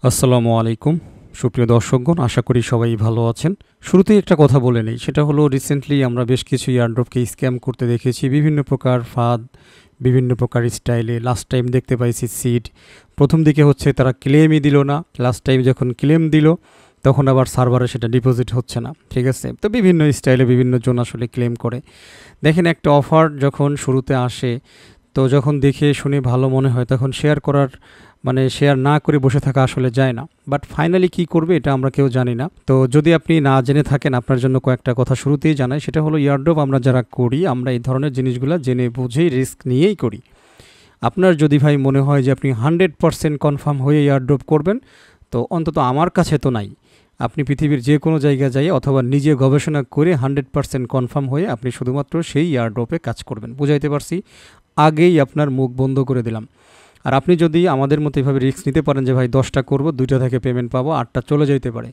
আসসালামু আলাইকুম সুপ্রিয় দর্শকগণ, আশা করি সবাই ভালো আছেন। শুরুতেই একটা কথা বলে নেই, সেটা হলো রিসেন্টলি আমরা বেশ কিছু ইয়ারড্রপকে স্ক্যাম করতে দেখেছি, বিভিন্ন প্রকার ফাঁদ, বিভিন্ন প্রকার স্টাইলে। লাস্ট টাইম দেখতে পাইছি সিড, প্রথম দিকে হচ্ছে তারা ক্লেমই দিল না, লাস্ট টাইম যখন ক্লেম দিল তখন আবার সার্ভারে সেটা ডিপোজিট হচ্ছে না। ঠিক আছে, তো বিভিন্ন স্টাইলে বিভিন্ন জন আসলে ক্লেম করে। দেখেন, একটা অফার যখন শুরুতে আসে, তো যখন দেখে শুনে ভালো মনে হয় তখন শেয়ার করার শেয়ার না করে বসে থাকা আসলে যায় না। বাট ফাইনালি কি করবে এটা আমরা কেউ জানি না। তো যদি আপনি না জেনে থাকেন, আপনার জন্য কয়েকটা কথা শুরুতেই জানাই। সেটা হলো, ইয়ারড্রপ আমরা যারা করি, আমরা এই ধরনের জিনিসগুলো জেনে বুঝেই রিস্ক নিয়েই করি। আপনার যদি ভাই মনে হয় যে আপনি 100% কনফার্ম হয়ে ইয়ারড্রপ করবেন, তো অন্তত আমার কাছে তো নাই। আপনি পৃথিবীর যে কোনো জায়গায় যাই অথবা নিজে গবেষণা করে 100% কনফার্ম হয়ে আপনি শুধুমাত্র সেই ইয়ারড্রপে কাজ করবেন। বুঝাইতে পারছি? আগেই আপনার মুখ বন্ধ করে দিলাম। আর আপনি যদি আমাদের মতো এভাবে রিস্ক নিতে পারেন যে ভাই 10টা করব, 2টা থেকে পেমেন্ট পাবো, 8টা চলে যেতে পারে,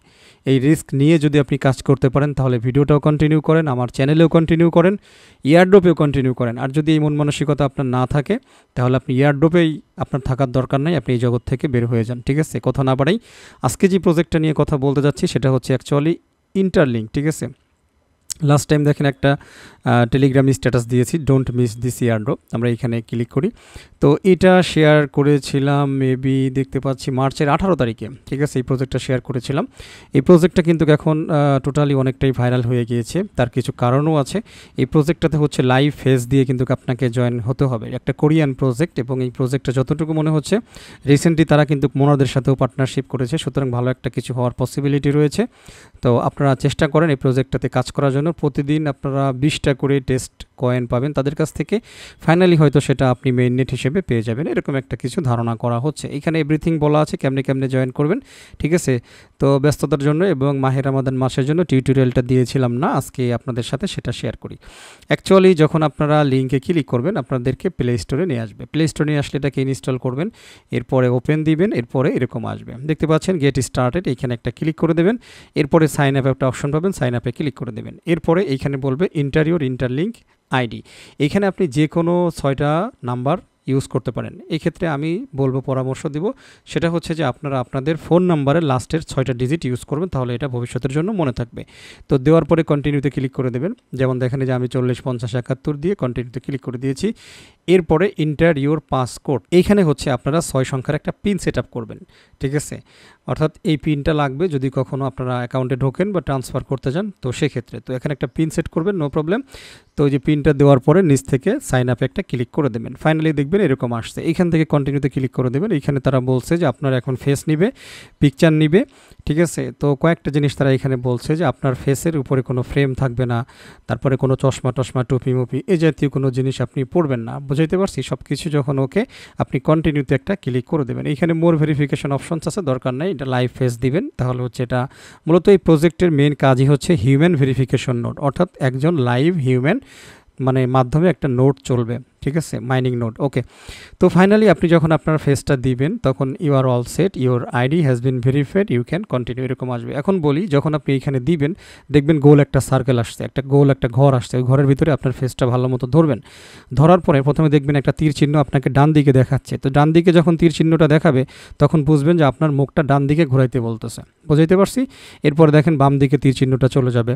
এই রিস্ক নিয়ে যদি আপনি কাজ করতে পারেন, তাহলে ভিডিওটাও কন্টিনিউ করেন, আমার চ্যানেলেও কন্টিনিউ করেন, ইয়ারড্রপেও কন্টিনিউ করেন। আর যদি এই মন মানসিকতা আপনার না থাকে, তাহলে আপনি ইয়ারড্রপেই আপনার থাকার দরকার নাই, আপনি এই জগৎ থেকে বের হয়ে যান। ঠিক আছে, কথা না বাড়াই, আজকে যে প্রজেক্টটা নিয়ে কথা বলতে যাচ্ছি সেটা হচ্ছে অ্যাকচুয়ালি ইন্টারলিঙ্ক। ঠিক আছে, লাস্ট টাইম দেখেন একটা টেলিগ্রাম স্ট্যাটাস দিয়েছি, ডোন্ট মিস দিস ইয়ারড্রপ। আমরা এখানে ক্লিক করি, তো এটা শেয়ার করেছিলাম মেবি, দেখতে পাচ্ছি মার্চের 18 তারিখে। ঠিক আছে, এই প্রজেক্টটা শেয়ার করেছিলাম। এই প্রজেক্টটা কিন্তু এখন টোটালি অনেকটাই ভাইরাল হয়ে গিয়েছে, তার কিছু কারণও আছে। এই প্রজেক্টটাতে হচ্ছে লাইভ ফেস দিয়ে কিন্তু আপনাকে জয়েন হতে হবে। একটা কোরিয়ান প্রজেক্ট, এবং এই প্রজেক্টটা যতটুকু মনে হচ্ছে রিসেন্টলি তারা কিন্তু মোনাদের সাথেও পার্টনারশিপ করেছে, সুতরাং ভালো একটা কিছু হওয়ার পসিবিলিটি রয়েছে। তো আপনারা চেষ্টা করেন এই প্রজেক্টটাতে কাজ করার জন্য। প্রতিদিন আপনারা 20টা করে টেস্ট কয়েন পাবেন তাদের কাছ থেকে। ফাইনালি হয়তো সেটা আপনি মেইন নেট হিসেবে পেয়ে যাবেন, এরকম একটা কিছু ধারণা করা হচ্ছে। এখানে এভরিথিং বলা আছে কেমনে কেমনে জয়েন করবেন। ঠিক আছে, তো ব্যস্ততার জন্য এবং মাহের রমাদান মাসের জন্য টিউটোরিয়ালটা দিয়েছিলাম না, আজকে আপনাদের সাথে সেটা শেয়ার করি। অ্যাকচুয়ালি যখন আপনারা লিঙ্কে ক্লিক করবেন, আপনাদেরকে প্লে স্টোরে নিয়ে আসবে। প্লে স্টোরে নিয়ে আসলে এটাকে ইনস্টল করবেন, এরপরে ওপেন দিবেন, এরপরে এরকম আসবে, দেখতে পাচ্ছেন গেট স্টার্টেড, এখানে একটা ক্লিক করে দেবেন। এরপরে সাইন আপ একটা অপশন পাবেন, সাইন আপে ক্লিক করে দেবেন। এরপরে এইখানে বলবে ইন্টার ইন্টারলিঙ্ক আইডি। এখানে আপনি যে কোনো 6টা নাম্বার ইউজ করতে পারেন। এক্ষেত্রে আমি বলবো, পরামর্শ দিব, সেটা হচ্ছে যে আপনারা আপনাদের ফোন নাম্বারের লাস্টের 6টা ডিজিট ইউজ করবেন, তাহলে এটা ভবিষ্যতের জন্য মনে থাকবে। তো দেওয়ার পরে কন্টিনিউতে ক্লিক করে দেবেন। যেমন দেখেন যে আমি 40 50 71 দিয়ে কন্টিনিউতে ক্লিক করে দিয়েছি। এরপরে ইন্টার ইউর পাসকোড, এইখানে হচ্ছে আপনারা 6 সংখ্যার একটা পিন সেট আপ করবেন। ঠিক আছে, অর্থাৎ এই পিনটা লাগবে যদি কখনো আপনারা অ্যাকাউন্টে ঢোকেন বা ট্রান্সফার করতে যান, তো সেক্ষেত্রে তো এখানে একটা পিন সেট করবেন, নো প্রবলেম। তো ওই যে পিনটা দেওয়ার পরে নিচ থেকে সাইন আপে একটা ক্লিক করে দেবেন। ফাইনালি দেখবেন এরকম আসছে, এইখান থেকে কন্টিনিউতে ক্লিক করে দেবেন। এইখানে তারা বলছে যে আপনার এখন ফেস নিবে, পিকচার নিবে। ঠিক আছে, তো কয়েকটা জিনিস তারা এখানে বলছে যে আপনার ফেসের উপরে কোনো ফ্রেম থাকবে না, তারপরে কোনো চশমা টশমা টুপি মুপি এই জাতীয় কোনো জিনিস আপনি পরবেন না। বুঝাইতে পারছি? সব কিছু যখন ওকে, আপনি কন্টিনিউতে একটা ক্লিক করে দেবেন। এইখানে মোর ভেরিফিকেশন অপশনস আছে, দরকার নেই, এটা লাইভ ফেস দিবেন। তাহলে হচ্ছে এটা মূলত এই প্রজেক্টের মেন কাজই হচ্ছে হিউম্যান ভেরিফিকেশন নোড, অর্থাৎ একজন লাইভ হিউম্যান মাধ্যমে একটা নোড চলবে। ঠিক আছে, মাইনিং নোড। ওকে, তো ফাইনালি আপনি যখন আপনার ফেসটা দিবেন তখন you are all set, your ID has been verified, you can continue, এরকম আসবে। এখন বলি, যখন আপনি এখানে দিবেন দেখবেন গোল একটা সার্কেল আসছে, একটা গোল একটা ঘর আসছে, ওই ঘরের ভিতরে আপনার ফেসটা ভালো মতো ধরবেন। ধরার পরে প্রথমে দেখবেন একটা তীর চিহ্ন আপনাকে ডান দিকে দেখাচ্ছে। তো ডান দিকে যখন তীর চিহ্নটা দেখাবে তখন বুঝবেন যে আপনার মুখটা ডান দিকে ঘোরাইতে বলতেছে। বুঝাইতে পারছি? এরপরে দেখেন বাম দিকে তীর চিহ্নটা চলে যাবে,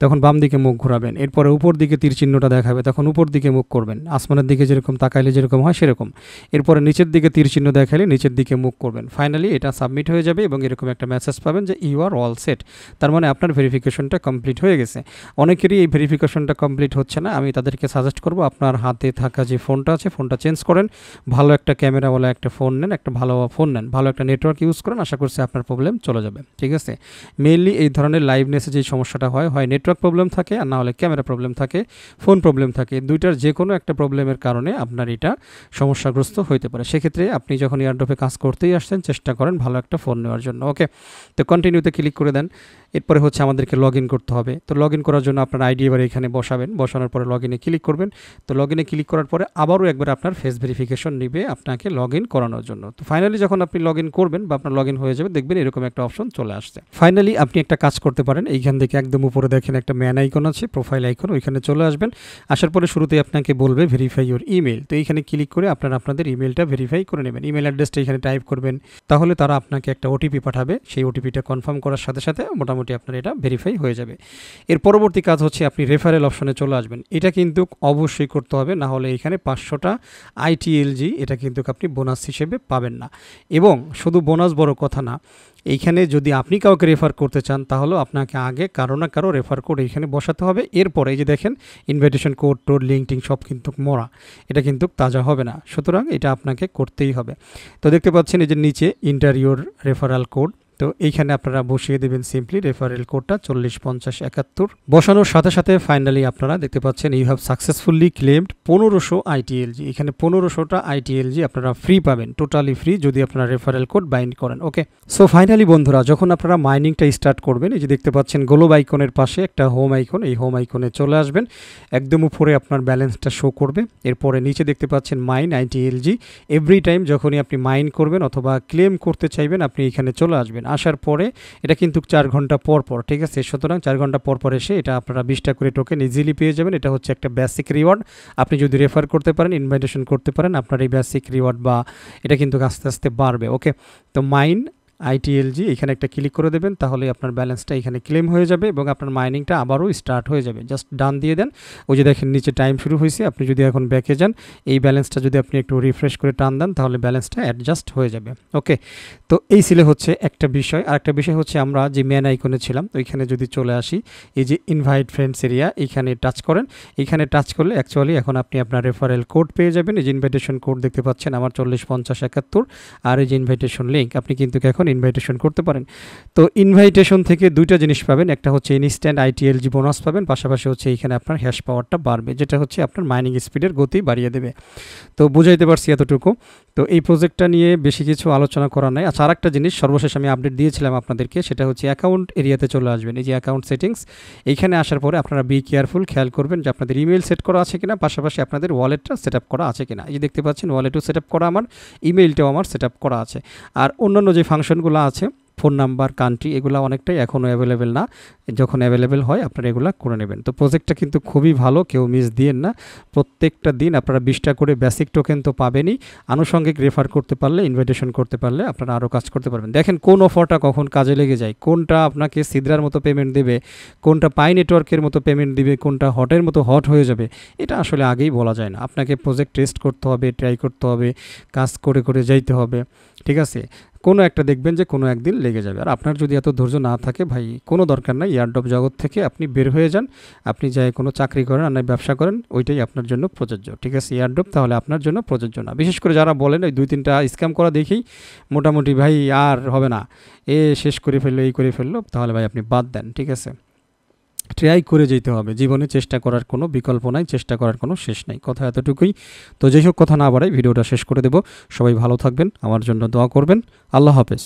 তখন বাম দিকে মুখ ঘোরাবেন। এরপরে উপর দিকে তীর চিহ্নটা দেখাবে, তখন উপর দিকে মুখ করবেন, আসমানের দিকে যেরকম তাকাইলে যেরকম হয় সেরকম। এরপরে নিচের দিকে তীর চিহ্ন দেখালে নিচের দিকে মুখ করবেন। ফাইনালি এটা সাবমিট হয়ে যাবে এবং এরকম একটা মেসেজ পাবেন যে ইউ আর অল সেট। তার মানে আপনার ভেরিফিকেশনটা কমপ্লিট হয়ে গেছে। অনেকেরই এই ভেরিফিকেশনটা কমপ্লিট হচ্ছে না, আমি তাদেরকে সাজেস্ট করব আপনার হাতে থাকা যে ফোনটা আছে ফোনটা চেঞ্জ করেন, ভালো একটা ক্যামেরাওয়ালা একটা ফোন নেন, একটা ভালো ফোন নেন, ভালো একটা নেটওয়ার্ক ইউজ করেন, আশা করছি আপনার প্রবলেম চলে যাবে। ঠিক আছে, মেইনলি এই ধরনের লাইভনেসে যে সমস্যাটা হয়, হয় নেটওয়ার্ক প্রবলেম থাকে আর না হলে ক্যামেরা প্রবলেম থাকে, ফোন প্রবলেম থাকে, দুইটার যে কোনো একটা প্রবলেমের কারণে আপনার এটা সমস্যাগ্রস্ত হইতে পারে। সেক্ষেত্রে আপনি যখন এয়ারড্রপে কাজ করতেই আসছেন চেষ্টা করেন ভালো একটা ফোন নেওয়ার জন্য। ওকে, তো কন্টিনিউতে ক্লিক করে দেন। এরপরে হচ্ছে আমাদেরকে লগ ইন করতে হবে। তো লগ ইন করার জন্য আপনার আইডি এবার এখানে বসাবেন, বসানোর পরে লগ ইনে ক্লিক করবেন। তো লগ ইনে ক্লিক করার পরে আবারও একবার আপনার ফেস ভেরিফিকেশন নিবে আপনাকে লগ ইন করানোর জন্য। তো ফাইনালি যখন আপনি লগ ইন করবেন বা আপনার লগ ইন হয়ে যাবে দেখবেন এরকম একটা অপশন চলে আসছে। ফাইনালি আপনি একটা কাজ করতে পারেন, এইখান থেকে একদম উপরে দেখেন একটা ম্যান আইকন আছে, প্রোফাইল আইকন, ওইখানে চলে আসবেন। আসার পরে শুরুতেই আপনাকে বলবে ভেরিফাই ইউর ইমেল। তো এইখানে ক্লিক করে আপনারা আপনাদের ইমেলটা ভেরিফাই করে নেবেন। ইমেল অ্যাড্রেসটা এখানে টাইপ করবেন, তাহলে তারা আপনাকে একটা ওটিপি পাঠাবে। সেই ওটিপিটা কনফার্ম করার সাথে সাথে মোটামুটি আপনার এটা ভেরিফাই হয়ে যাবে। এর পরবর্তী কাজ হচ্ছে আপনি রেফারেল অপশনে চলে আসবেন। এটা কিন্তু অবশ্যই করতে হবে, না হলে এখানে 500টা ITLG এটা কিন্তু আপনি বোনাস হিসেবে পাবেন না। এবং শুধু বোনাস বড় কথা না, এইখানে যদি আপনি কাউকে রেফার করতে চান তাহলেও আপনাকে আগে কারো না কারো রেফার কোড এইখানে বসাতে হবে। এরপরে এই যে দেখেন ইনভাইটেশন কোড টোড লিঙ্কটিং সব কিন্তু মরা, এটা কিন্তু তাজা হবে না, সুতরাং এটা আপনাকে করতেই হবে। তো দেখতে পাচ্ছেন এই যে নিচে ইন্টারিওর রেফারাল কোড, তো এইখানে আপনারা বসিয়ে দেবেন সিম্পলি রেফারেল কোডটা 405071। বসানোর সাথে সাথে ফাইনালি আপনারা দেখতে পাচ্ছেন you have successfully claimed 1500 ITLG। এখানে 1500টা ITLG আপনারা ফ্রি পাবেন, টোটালি ফ্রি, যদি আপনারা রেফারেল কোড বাইন্ড করেন। ওকে, সো ফাইনালি বন্ধুরা, যখন আপনারা মাইনিংটা স্টার্ট করবেন, এই যে দেখতে পাচ্ছেন গ্লোব আইকনের পাশে একটা হোম আইকন, এই হোম আইকনে চলে আসবেন। একদম উপরে আপনার ব্যালেন্সটা শো করবে। এরপরে নিচে দেখতে পাচ্ছেন মাইন ITLG। এভরি টাইম যখনই আপনি মাইন করবেন অথবা ক্লেম করতে চাইবেন, আপনি এখানে চলে আসবেন। আসার পরে এটা কিন্তু 4 ঘন্টা পর পর, ঠিক আছে, সুতরাং 4 ঘন্টা পর পর এসে এটা আপনারা 20টা করে টোকেন ইজিলি পেয়ে যাবেন। এটা হচ্ছে একটা বেসিক রিওয়ার্ড। আপনি যদি রেফার করতে পারেন, ইনভাইটেশন করতে পারেন, আপনার এই বেসিক রিওয়ার্ড বা এটা কিন্তু আস্তে আস্তে বাড়বে। ওকে, তো মাইন ITLG এখানে একটা ক্লিক করে দেবেন, তাহলে আপনার ব্যালেন্সটা এখানে ক্লেম হয়ে যাবে এবং আপনার মাইনিংটা আবারও স্টার্ট হয়ে যাবে। জাস্ট ডান দিয়ে দেন, ওই যে দেখেন নিচে টাইম শুরু হয়েছে। আপনি যদি এখন ব্যাকে যান, এই ব্যালেন্সটা যদি আপনি একটু রিফ্রেশ করে টান দেন, তাহলে ব্যালেন্সটা অ্যাডজাস্ট হয়ে যাবে। ওকে, তো এই ছিল হচ্ছে একটা বিষয়। আর একটা বিষয় হচ্ছে আমরা যে ম্যান আইকনে ছিলাম, ওইখানে যদি চলে আসি, এই যে ইনভাইট ফ্রেন্ডস এরিয়া, এইখানে টাচ করেন। এইখানে টাচ করলে অ্যাকচুয়ালি এখন আপনি আপনার রেফারেল কোড পেয়ে যাবেন। এই যে ইনভাইটেশন কোড দেখতে পাচ্ছেন আমার 405071, আর এই যে ইনভাইটেশন লিঙ্ক, আপনি কিন্তু এখন ইনভাইটেশন করতে পারেন। তো ইনভাইটেশন থেকে দুইটা জিনিস পাবেন, একটা হচ্ছে ইনস্ট্যান্ট ITLG বোনাস পাবেন, পাশাপাশি হচ্ছে এখানে আপনার হ্যাশ পাওয়ারটা বাড়বে, যেটা হচ্ছে আপনার মাইনিং স্পিডের গতি বাড়িয়ে দেবে। তো বুঝাইতে পারছি এতটুকু। তো এই প্রজেক্টটা নিয়ে বেশি কিছু আলোচনা করা নাই। আচ্ছা, আরেকটা জিনিস সর্বশেষ আমি আপডেট দিয়েছিলাম আপনাদেরকে, সেটা হচ্ছে অ্যাকাউন্ট এরিয়াতে চলে আসবেন। এই যে অ্যাকাউন্ট সেটিংস, এইখানে আসার পরে আপনারা বি কেয়ারফুল, খেয়াল করবেন যে আপনাদের ইমেল সেট করা আছে কিনা, পাশাপাশি আপনাদের ওয়ালেটটা সেট আপ করা আছে কিনা। এই যে দেখতে পাচ্ছেন ওয়ালেটও সেট আপ করা আমার, ইমেইলটাও আমার সেট আপ করা আছে। আর অন্যান্য যে ফাংশনগুলো আছে, ফোন নাম্বার, কান্ট্রি, এগুলো অনেকটাই এখনও অ্যাভেলেবেল না। যখন অ্যাভেলেবেল হয় আপনারা এগুলো করে নেবেন। তো প্রজেক্টটা কিন্তু খুবই ভালো, কেউ মিস দিয়েন না। প্রত্যেকটা দিন আপনারা 20টা করে বেসিক টোকেন তো পাবেনই, আনুষঙ্গিক রেফার করতে পারলে, ইনভাইটেশন করতে পারলে আপনারা আরও কাজ করতে পারবেন। দেখেন কোন অফারটা কখন কাজে লেগে যায়, কোনটা আপনাকে সিদ্রার মতো পেমেন্ট দেবে, কোনটা পাই নেটওয়ার্কের মতো পেমেন্ট দিবে, কোনটা হটের মতো হট হয়ে যাবে, এটা আসলে আগেই বলা যায় না। আপনাকে প্রজেক্ট টেস্ট করতে হবে, ট্রাই করতে হবে, কাজ করে করে যাইতে হবে, ঠিক আছে। কোনো একটা দেখবেন যে কোনো একদিন লেগে যাবে। আর আপনার যদি এত ধৈর্য না থাকে ভাই, কোনো দরকার নাই, এয়ারড্রপ জগৎ থেকে আপনি বের হয়ে যান। আপনি যাই কোনো চাকরি করেন আর নাই ব্যবসা করেন, ওইটাই আপনার জন্য প্রযোজ্য, ঠিক আছে। এয়ারড্রপ তাহলে আপনার জন্য প্রযোজ্য না। বিশেষ করে যারা বলেন ওই 2-3টা স্ক্যাম করা দেখেই মোটামুটি ভাই আর হবে না, এ শেষ করে ফেললো, এই করে ফেললো, তাহলে ভাই আপনি বাদ দেন, ঠিক আছে। ট্রাই করে যেতে হবে, জীবনে চেষ্টা করার কোনো বিকল্প নাই, চেষ্টা করার কোনো শেষ নাই, কথা এতটুকুই। তো যেসব কথা না বাড়াই ভিডিওটা শেষ করে দেব। সবাই ভালো থাকবেন, আমার জন্য দোয়া করবেন। আল্লাহ হাফেজ।